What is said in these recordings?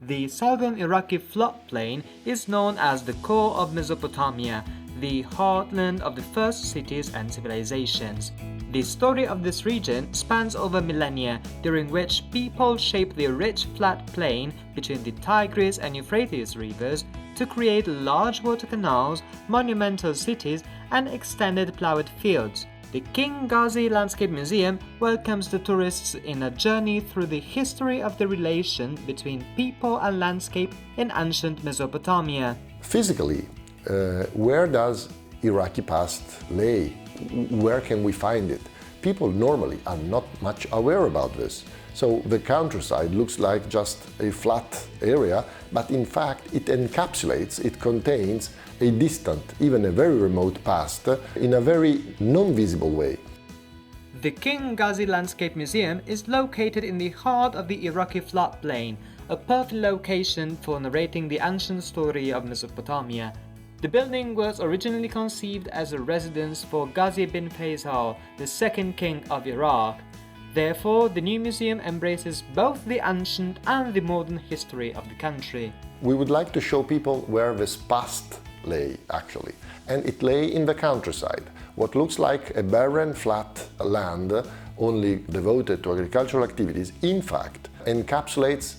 The southern Iraqi floodplain is known as the core of Mesopotamia, the heartland of the first cities and civilizations. The story of this region spans over millennia, during which people shaped the rich flat plain between the Tigris and Euphrates rivers to create large water canals, monumental cities, and extended plowed fields. The King Ghazi Landscape Museum welcomes the tourists in a journey through the history of the relation between people and landscape in ancient Mesopotamia. Physically, where does Iraqi past lay? Where can we find it? People normally are not much aware about this. So the countryside looks like just a flat area, but in fact it encapsulates, it contains a distant, even a very remote past in a very non-visible way. The King Ghazi Landscape Museum is located in the heart of the Iraqi floodplain, a perfect location for narrating the ancient story of Mesopotamia. The building was originally conceived as a residence for Ghazi bin Faisal, the second king of Iraq. Therefore, the new museum embraces both the ancient and the modern history of the country. We would like to show people where this past lay, actually. And it lay in the countryside. What looks like a barren, flat land, only devoted to agricultural activities, in fact, encapsulates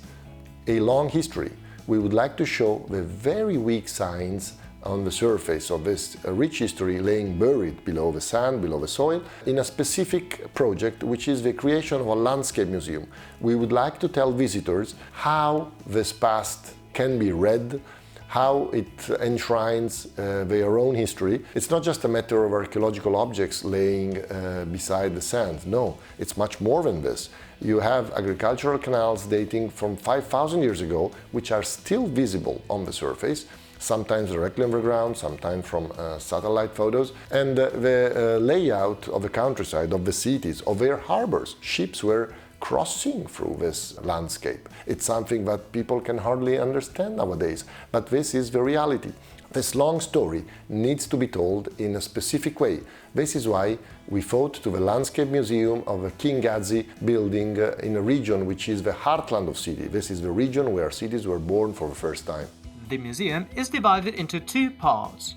a long history. We would like to show the very weak signs on the surface of this rich history laying buried below the sand, below the soil, in a specific project which is the creation of a landscape museum. We would like to tell visitors how this past can be read, how it enshrines their own history. It's not just a matter of archaeological objects laying beside the sand. No, it's much more than this. You have agricultural canals dating from 5,000 years ago, which are still visible on the surface, sometimes directly on the ground, sometimes from satellite photos, and the layout of the countryside, of the cities, of their harbors. Ships were crossing through this landscape. It's something that people can hardly understand nowadays, but this is the reality. This long story needs to be told in a specific way. This is why we thought to the Landscape Museum of the King Ghazi building in a region which is the heartland of cities. This is the region where cities were born for the first time. The museum is divided into two parts.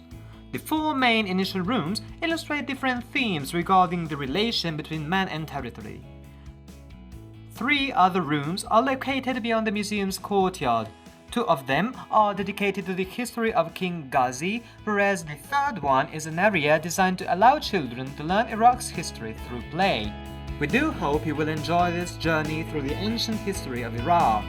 The four main initial rooms illustrate different themes regarding the relation between man and territory. Three other rooms are located beyond the museum's courtyard. Two of them are dedicated to the history of King Ghazi, whereas the third one is an area designed to allow children to learn Iraq's history through play. We do hope you will enjoy this journey through the ancient history of Iraq.